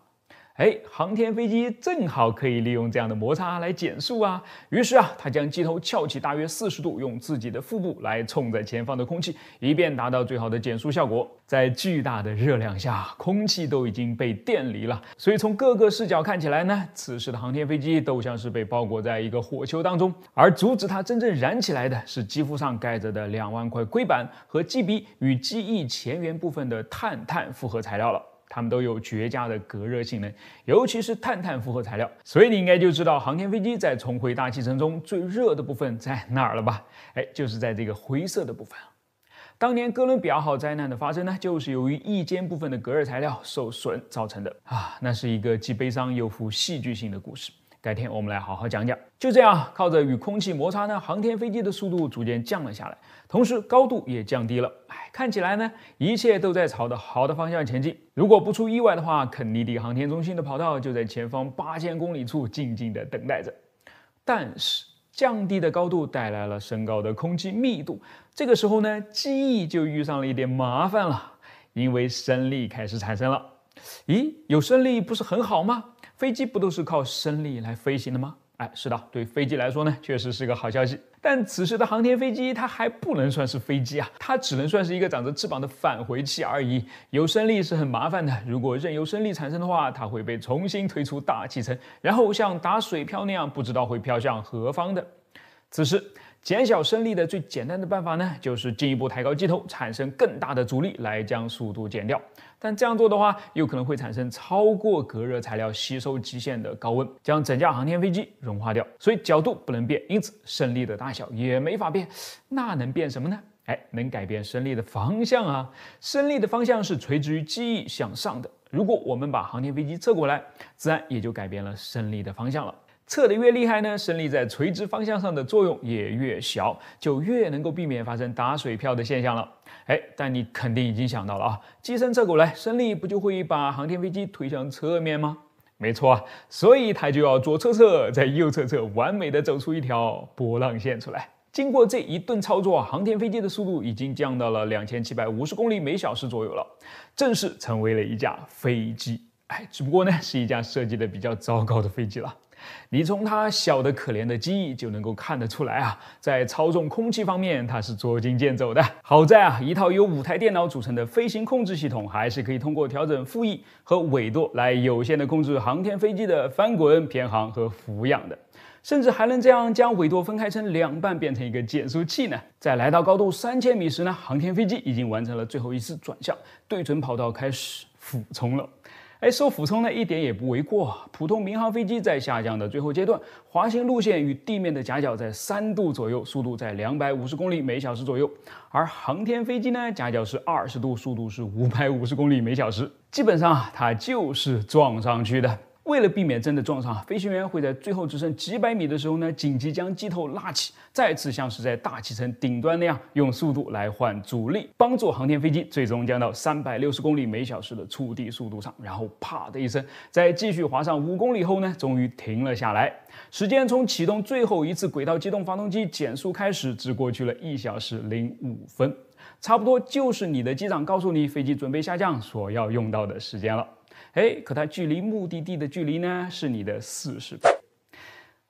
航天飞机正好可以利用这样的摩擦来减速于是它将机头翘起大约40度，用自己的腹部来冲着前方的空气，以便达到最好的减速效果。在巨大的热量下，空气都已经被电离了，所以从各个视角看起来呢，此时的航天飞机都像是被包裹在一个火球当中，而阻止它真正燃起来的是机腹上盖着的2万块硅板和机鼻与机翼前缘部分的碳复合材料了。它们都有绝佳的隔热性能，尤其是碳复合材料。所以你应该就知道航天飞机在重回大气层中最热的部分在哪儿了吧？就是在这个灰色的部分。当年哥伦比亚号灾难的发生呢，就是由于翼尖部分的隔热材料受损造成的啊，那是一个既悲伤又富戏剧性的故事。改天我们来好好讲讲。就这样，靠着与空气摩擦呢，航天飞机的速度逐渐降了下来，同时高度也降低了。看起来呢，一切都在朝着好的方向前进。如果不出意外的话，肯尼迪航天中心的跑道就在前方8000公里处静静地等待着。但是降低的高度带来了升高的空气密度，这个时候呢，机翼就遇上了一点麻烦了，因为升力开始产生了。咦，有升力不是很好吗？飞机不都是靠升力来飞行的吗？是的，对飞机来说呢，确实是个好消息。但此时的航天飞机它还不能算是飞机啊，它只能算是一个长着翅膀的返回器而已。有升力是很麻烦的，如果任由升力产生的话，它会被重新推出大气层，然后像打水漂那样，不知道会飘向何方的。此时减小升力的最简单的办法呢，就是进一步抬高机头，产生更大的阻力来将速度减掉。但这样做的话，有可能会产生超过隔热材料吸收极限的高温，将整架航天飞机融化掉。所以角度不能变，因此升力的大小也没法变。那能变什么呢？能改变升力的方向啊！升力的方向是垂直于机翼向上的。如果我们把航天飞机侧过来，自然也就改变了升力的方向了。侧得越厉害呢，升力在垂直方向上的作用也越小，就越能够避免发生打水漂的现象了。但你肯定已经想到了啊，机身侧过来，升力不就会把航天飞机推向侧面吗？没错啊，所以它就要左侧侧在右侧侧完美的走出一条波浪线出来。经过这一顿操作，航天飞机的速度已经降到了2750公里每小时左右了，正式成为了一架飞机。只不过呢，是一架设计的比较糟糕的飞机了。你从它小的可怜的机翼就能够看得出来啊，在操纵空气方面它是捉襟见肘的。好在啊，一套由5台电脑组成的飞行控制系统，还是可以通过调整副翼和尾舵来有限的控制航天飞机的翻滚、偏航和俯仰的。甚至还能这样将尾舵分开成2半，变成一个减速器呢。在来到高度3000米时呢，航天飞机已经完成了最后一次转向，对准跑道开始俯冲了。说俯冲呢，一点也不为过。普通民航飞机在下降的最后阶段，滑行路线与地面的夹角在3度左右，速度在250公里每小时左右。而航天飞机呢，夹角是20度，速度是550公里每小时。基本上它就是撞上去的。为了避免真的撞上，飞行员会在最后只剩几百米的时候呢，紧急将机头拉起，再次像是在大气层顶端那样，用速度来换阻力，帮助航天飞机最终降到360公里每小时的触地速度上，然后啪的一声，在继续滑上5公里后呢，终于停了下来。时间从启动最后一次轨道机动发动机减速开始，只过去了1小时05分，差不多就是你的机长告诉你飞机准备下降所要用到的时间了。可它距离目的地的距离呢，是你的40倍。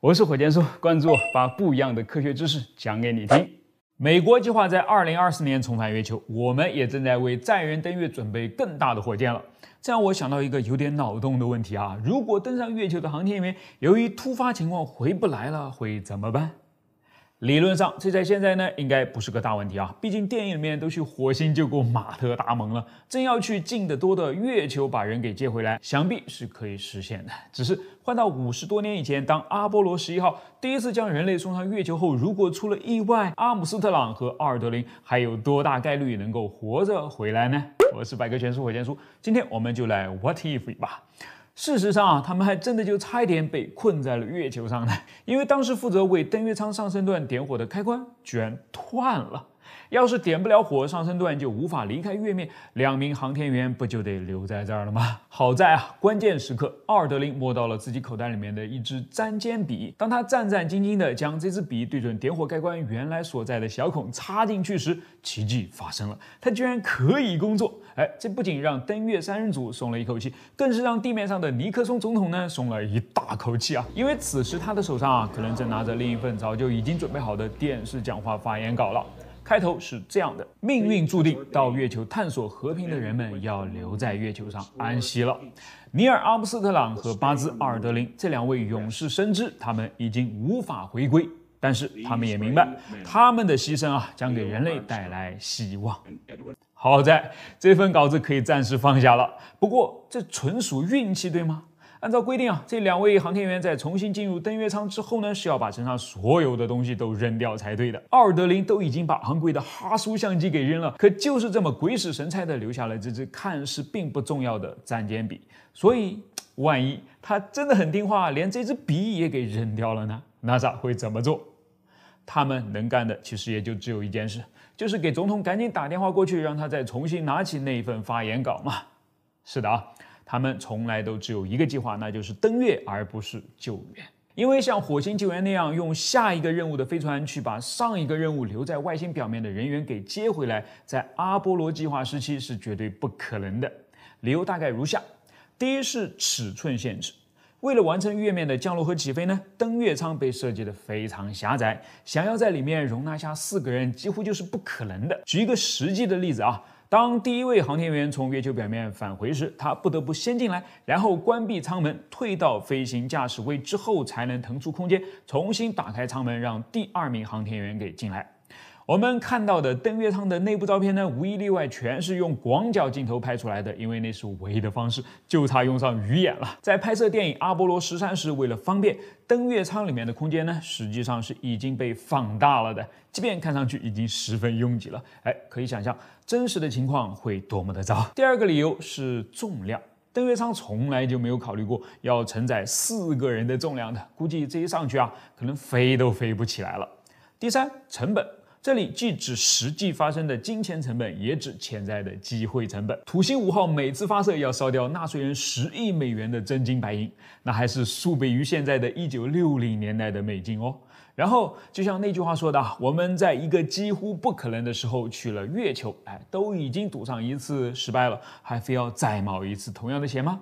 我是火箭叔，关注我，把不一样的科学知识讲给你听。美国计划在2024年重返月球，我们也正在为载人登月准备更大的火箭了。这让我想到一个有点脑洞的问题啊，如果登上月球的航天员由于突发情况回不来了，会怎么办？理论上，这在现在呢，应该不是个大问题啊。毕竟电影里面都去火星救过马特·达蒙了，真要去近得多的月球把人给接回来，想必是可以实现的。只是换到50多年以前，当阿波罗11号第一次将人类送上月球后，如果出了意外，阿姆斯特朗和奥尔德林还有多大概率能够活着回来呢？我是百科全书火箭叔，今天我们就来 What if 吧。事实上啊，他们还真的就差一点被困在了月球上呢，因为当时负责为登月舱上升段点火的开关居然断了。要是点不了火，上升段就无法离开月面，2名航天员不就得留在这儿了吗？好在啊，关键时刻，奥尔德林摸到了自己口袋里面的一支沾尖笔。当他战战兢兢地将这支笔对准点火开关原来所在的小孔插进去时，奇迹发生了，它居然可以工作。这不仅让登月3人组松了一口气，更是让地面上的尼克松总统呢松了一大口气啊！因为此时他的手上可能正拿着另一份早就已经准备好的电视讲话发言稿了。开头是这样的：命运注定，到月球探索和平的人们要留在月球上安息了。尼尔·阿姆斯特朗和巴兹·奥尔德林这2位勇士深知他们已经无法回归，但是他们也明白，他们的牺牲将给人类带来希望。好在这份稿子可以暂时放下了，不过这纯属运气，对吗？按照规定啊，这2位航天员在重新进入登月舱之后呢，是要把身上所有的东西都扔掉才对的。奥尔德林都已经把昂贵的哈苏相机给扔了，可就是这么鬼使神差的留下了这支看似并不重要的战舰笔。所以，万一他真的很听话，连这支笔也给扔掉了呢 ？NASA 会怎么做？他们能干的其实也就只有一件事，就是给总统赶紧打电话过去，让他再重新拿起那一份发言稿嘛。是的啊。他们从来都只有一个计划，那就是登月，而不是救援。因为像火星救援那样用下一个任务的飞船去把上一个任务留在外星表面的人员给接回来，在阿波罗计划时期是绝对不可能的。理由大概如下：第一是尺寸限制。为了完成月面的降落和起飞呢，登月舱被设计得非常狭窄，想要在里面容纳下4个人，几乎就是不可能的。举一个实际的例子啊。当第一位航天员从月球表面返回时，他不得不先进来，然后关闭舱门，退到飞行驾驶位之后，才能腾出空间，重新打开舱门，让第2名航天员给进来。我们看到的登月舱的内部照片呢，无一例外全是用广角镜头拍出来的，因为那是唯一的方式，就差用上鱼眼了。在拍摄电影《阿波罗13》时，为了方便，登月舱里面的空间呢，实际上是已经被放大了的，即便看上去已经十分拥挤了，可以想象真实的情况会多么的糟。第二个理由是重量。登月舱从来就没有考虑过要承载4个人的重量的，估计这一上去啊，可能飞都飞不起来了。第三，成本。这里既指实际发生的金钱成本，也指潜在的机会成本。土星5号每次发射要烧掉纳税人10亿美元的真金白银，那还是数倍于现在的1960年代的美金哦。然后，就像那句话说的，我们在一个几乎不可能的时候去了月球，都已经赌上一次失败了，还非要再冒一次同样的险吗？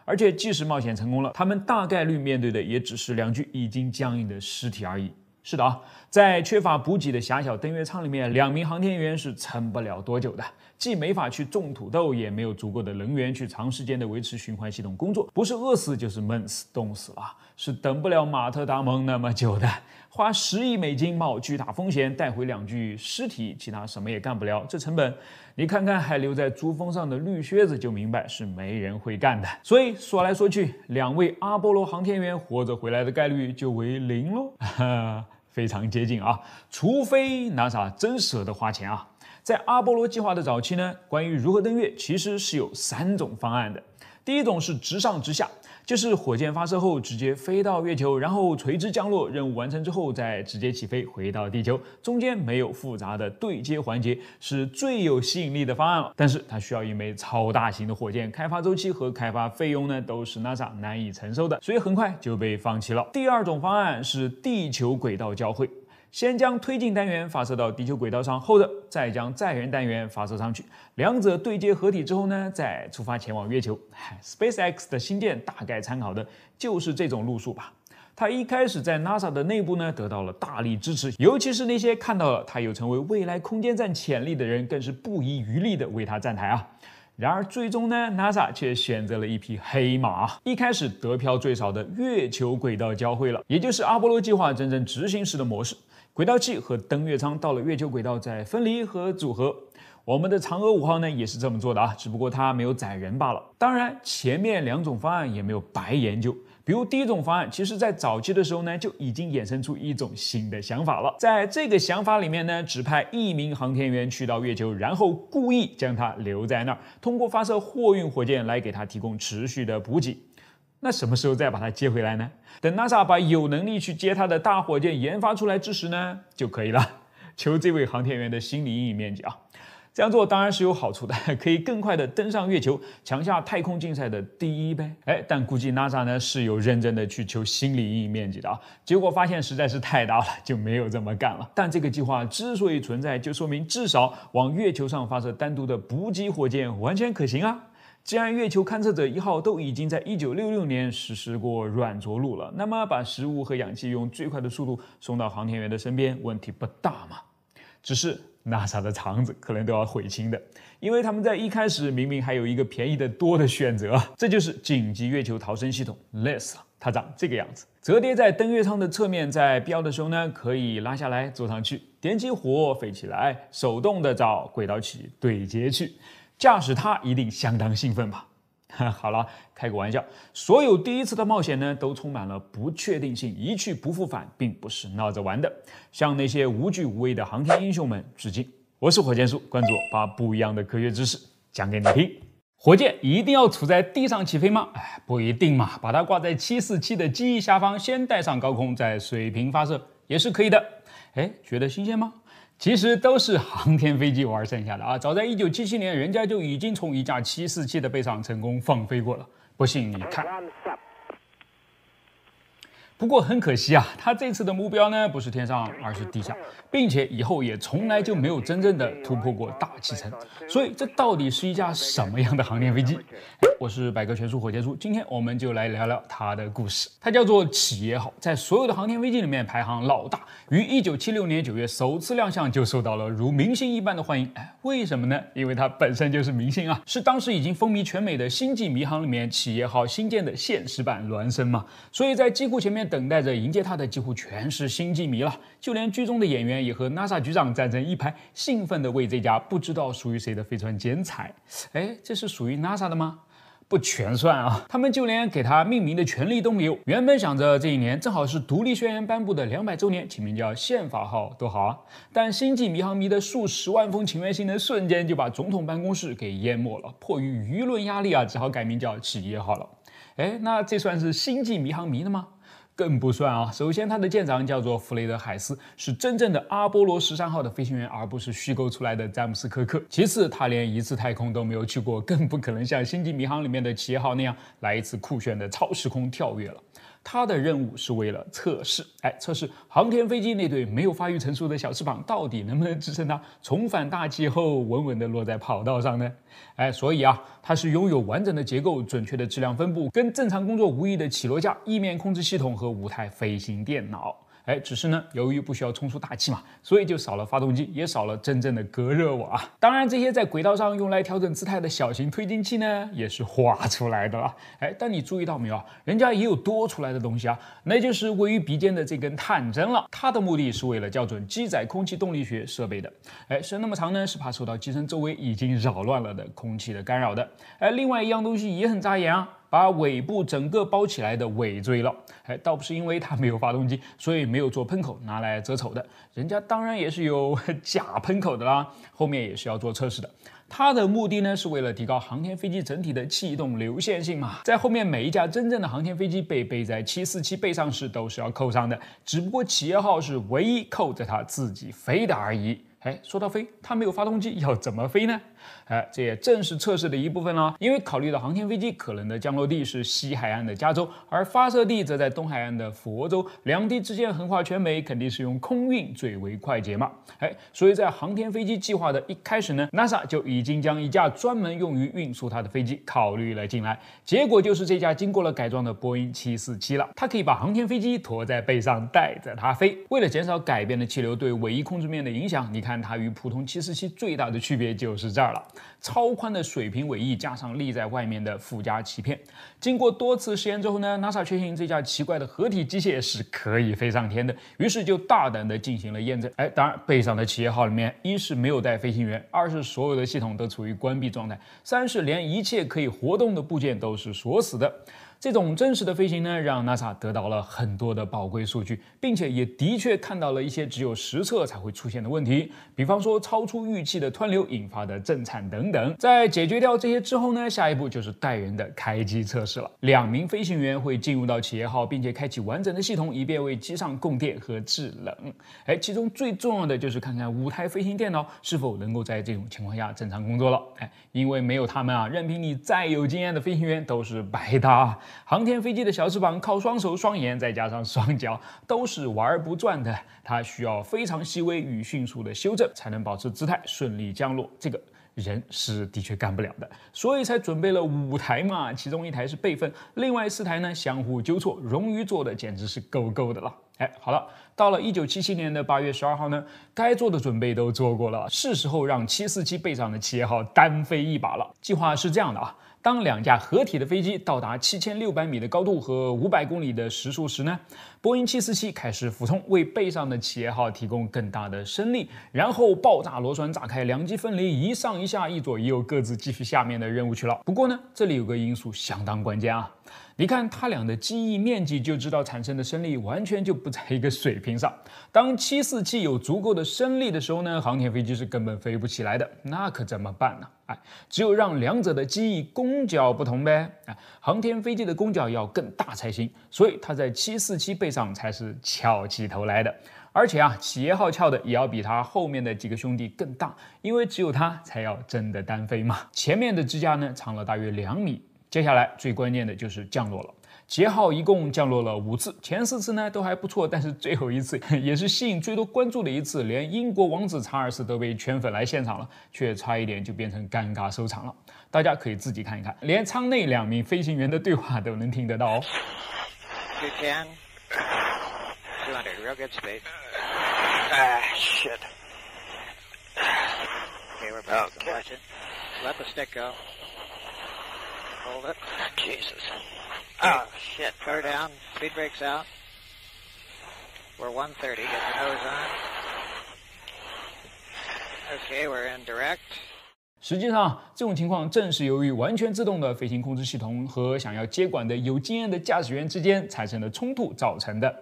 而且，即使冒险成功了，他们大概率面对的也只是2具已经僵硬的尸体而已。是的啊，在缺乏补给的狭小登月舱里面，2名航天员是撑不了多久的，既没法去种土豆，也没有足够的能源去长时间的维持循环系统工作，不是饿死就是闷死、冻死了，是等不了马特·达蒙那么久的。花10亿美金冒巨大风险带回2具尸体，其他什么也干不了，这成本你看看还留在珠峰上的绿靴子就明白是没人会干的。所以说来说去，2位阿波罗航天员活着回来的概率就为0喽。非常接近啊，除非 NASA 真舍得花钱啊。在阿波罗计划的早期呢，关于如何登月其实是有3种方案的。第一种是直上直下，就是火箭发射后直接飞到月球，然后垂直降落，任务完成之后再直接起飞回到地球，中间没有复杂的对接环节，是最有吸引力的方案了。但是它需要一枚超大型的火箭，开发周期和开发费用呢都是 NASA 难以承受的，所以很快就被放弃了。第2种方案是地球轨道交会。先将推进单元发射到地球轨道上，后者再将载人单元发射上去，2者对接合体之后呢，再出发前往月球。SpaceX 的星舰大概参考的就是这种路数吧。它一开始在 NASA 的内部呢得到了大力支持，尤其是那些看到了它有成为未来空间站潜力的人，更是不遗余力的为它站台啊。然而最终呢 ，NASA 却选择了一匹黑马。一开始得票最少的月球轨道交会了，也就是阿波罗计划真正执行时的模式。轨道器和登月舱到了月球轨道再分离和组合。我们的嫦娥5号呢也是这么做的啊，只不过它没有载人罢了。当然，前面2种方案也没有白研究。比如第一种方案，其实在早期的时候呢，就已经衍生出一种新的想法了。在这个想法里面呢，只派1名航天员去到月球，然后故意将他留在那儿，通过发射货运火箭来给他提供持续的补给。那什么时候再把它接回来呢？等 NASA 把有能力去接它的大火箭研发出来之时呢，就可以了。求这位航天员的心理阴影面积啊！这样做当然是有好处的，可以更快的登上月球，抢下太空竞赛的第1呗。但估计 NASA 呢是有认真的去求心理阴影面积的啊，结果发现实在是太大了，就没有这么干了。但这个计划之所以存在，就说明至少往月球上发射单独的补给火箭完全可行啊。既然月球勘测者1号都已经在1966年实施过软着陆了，那么把食物和氧气用最快的速度送到航天员的身边，问题不大嘛？只是 NASA 的肠子可能都要悔青的，因为他们在一开始明明还有一个便宜得多的选择，这就是紧急月球逃生系统 LESS 它长这个样子，折叠在登月舱的侧面，在必要的时候呢，可以拉下来坐上去，点起火飞起来，手动的找轨道器对接去。驾驶它一定相当兴奋吧？好了，开个玩笑，所有第一次的冒险呢，都充满了不确定性，一去不复返，并不是闹着玩的。向那些无惧无畏的航天英雄们致敬！我是火箭叔，关注我，把不一样的科学知识讲给你听。火箭一定要处在地上起飞吗？不一定嘛，把它挂在747的机翼下方，先带上高空，再水平发射也是可以的。觉得新鲜吗？其实都是航天飞机玩剩下的啊！早在1977年，人家就已经从一架747的背上成功放飞过了。不信你看。不过很可惜啊，他这次的目标呢不是天上，而是地下，并且以后也从来就没有真正的突破过大气层。所以这到底是一架什么样的航天飞机？我是百科全书火箭叔，今天我们就来聊聊它的故事。它叫做企业号，在所有的航天飞机里面排行老大，于1976年9月首次亮相就受到了如明星一般的欢迎。为什么呢？因为它本身就是明星啊，是当时已经风靡全美的星际迷航里面企业号新建的现实版孪生嘛。所以在机库前面等待着迎接他的几乎全是星际迷了，就连剧中的演员也和 NASA 局长站成一排，兴奋地为这架不知道属于谁的飞船剪彩。这是属于 NASA 的吗？不全算啊，他们就连给它命名的权利都没有。原本想着这一年正好是独立宣言颁布的200周年，起名叫宪法号多好啊！但星际迷航迷的数十万封请愿信呢，瞬间就把总统办公室给淹没了。迫于舆论压力啊，只好改名叫企业号了。那这算是星际迷航迷的吗？更不算啊！首先，他的舰长叫做弗雷德海斯，是真正的阿波罗13号的飞行员，而不是虚构出来的詹姆斯科克。其次，他连一次太空都没有去过，更不可能像星际迷航里面的企业号那样来一次酷炫的超时空跳跃了。他的任务是为了测试，测试航天飞机那对没有发育成熟的小翅膀到底能不能支撑它重返大气后稳稳地落在跑道上呢？所以啊，它是拥有完整的结构、准确的质量分布、跟正常工作无异的起落架、翼面控制系统和5台飞行电脑。只是呢，由于不需要冲出大气嘛，所以就少了发动机，也少了真正的隔热瓦。当然，这些在轨道上用来调整姿态的小型推进器呢，也是画出来的了。但你注意到没有？人家也有多出来的东西啊，那就是位于鼻尖的这根探针了。它的目的是为了校准机载空气动力学设备的。伸那么长呢，是怕受到机身周围已经扰乱了的空气的干扰的。另外一样东西也很扎眼啊。把尾部整个包起来的尾椎了，倒不是因为它没有发动机，所以没有做喷口拿来遮丑的，人家当然也是有假喷口的啦，后面也是要做测试的。它的目的呢，是为了提高航天飞机整体的气动流线性嘛，在后面每一架真正的航天飞机被背在747背上时都是要扣上的，只不过企业号是唯一扣着它自己飞的而已。说到飞，它没有发动机，要怎么飞呢？这也正是测试的一部分了。因为考虑到航天飞机可能的降落地是西海岸的加州，而发射地则在东海岸的佛州，两地之间横跨全美，肯定是用空运最为快捷嘛。所以在航天飞机计划的一开始呢 ，NASA 就已经将一架专门用于运输它的飞机考虑了进来。结果就是这架经过了改装的波音747了，它可以把航天飞机驮在背上，带着它飞。为了减少改变的气流对尾翼控制面的影响，你看它与普通747最大的区别就是这儿了。超宽的水平尾翼加上立在外面的附加鳍片，经过多次实验之后呢 ，NASA 确信这架奇怪的合体机械是可以飞上天的，于是就大胆地进行了验证。当然，背上的企业号里面，一是没有带飞行员，二是所有的系统都处于关闭状态，三是连一切可以活动的部件都是锁死的。这种真实的飞行呢，让 NASA 得到了很多的宝贵数据，并且也的确看到了一些只有实测才会出现的问题，比方说超出预期的湍流引发的震颤等等。在解决掉这些之后呢，下一步就是带人的开机测试了。2名飞行员会进入到企业号，并且开启完整的系统，以便为机上供电和制冷。其中最重要的就是看看5台飞行电脑是否能够在这种情况下正常工作了。因为没有他们啊，任凭你再有经验的飞行员都是白搭。航天飞机的小翅膀靠双手双眼再加上双脚都是玩不转的，它需要非常细微与迅速的修正才能保持姿态顺利降落，这个人是的确干不了的，所以才准备了5台嘛，其中1台是备份，另外4台呢相互纠错，冗余做的简直是够够的了。好了，到了1977年的8月12号呢，该做的准备都做过了，是时候让747背上的企业号单飞一把了。计划是这样的啊。当两架合体的飞机到达7600米的高度和500公里的时速时呢，波音747开始俯冲，为背上的企业号提供更大的升力，然后爆炸螺栓炸开，两机分离，一上一下，一左一右，各自继续下面的任务去了。不过呢，这里有个因素相当关键啊。你看它俩的机翼面积，就知道产生的升力完全就不在一个水平上。当747有足够的升力的时候呢，航天飞机是根本飞不起来的，那可怎么办呢？只有让两者的机翼攻角不同呗。航天飞机的攻角要更大才行，所以它在747背上才是翘起头来的。而且企业号翘的也要比它后面的几个兄弟更大，因为只有它才要真的单飞嘛。前面的支架呢长了大约2米。接下来最关键的就是降落了。企业号一共降落了5次，前4次呢都还不错，但是最后一次也是吸引最多关注的一次，连英国王子查尔斯都被圈粉来现场了，却差一点就变成尴尬收场了。大家可以自己看一看，连舱内2名飞行员的对话都能听得到哦。210, 200, real good speed. Shit. Okay, we're back to watching. Let the stick go. Hold it. Jesus. Oh, shit. Clear down. Speed brakes out. We're 130. Get the nose on. Okay, we're in direct. 实际上，这种情况正是由于完全自动的飞行控制系统和想要接管的有经验的驾驶员之间产生的冲突造成的。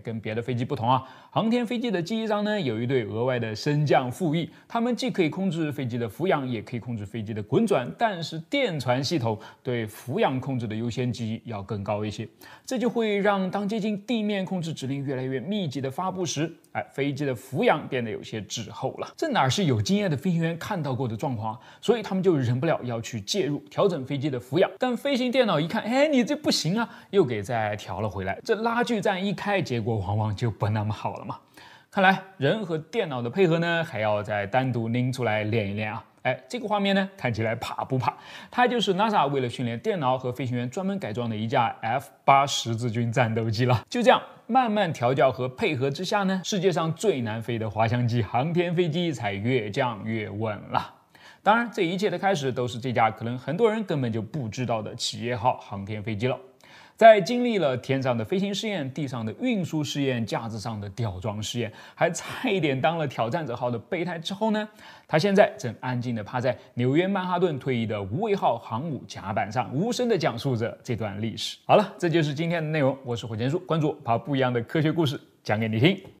跟别的飞机不同啊，航天飞机的机翼上呢有一对额外的升降副翼，它们既可以控制飞机的俯仰，也可以控制飞机的滚转，但是电传系统对俯仰控制的优先级要更高一些，这就会让当接近地面控制指令越来越密集的发布时，飞机的俯仰变得有些滞后了。这哪是有经验的飞行员看到过的状况啊？所以他们就忍不了要去介入调整飞机的俯仰，但飞行电脑一看，你这不行啊，又给再调了回来。这拉锯战一开，结果往往就不那么好了嘛。看来人和电脑的配合呢，还要再单独拎出来练一练啊。这个画面呢，看起来怕不怕？它就是 NASA 为了训练电脑和飞行员专门改装的一架 F8十字军战斗机了。就这样慢慢调教和配合之下呢，世界上最难飞的滑翔机航天飞机才越降越稳了。当然，这一切的开始都是这架可能很多人根本就不知道的企业号航天飞机了。在经历了天上的飞行试验、地上的运输试验、架子上的吊装试验，还差一点当了挑战者号的备胎之后呢，他现在正安静地趴在纽约曼哈顿退役的无畏号航母甲板上，无声地讲述着这段历史。好了，这就是今天的内容，我是火箭叔，关注我，把不一样的科学故事讲给你听。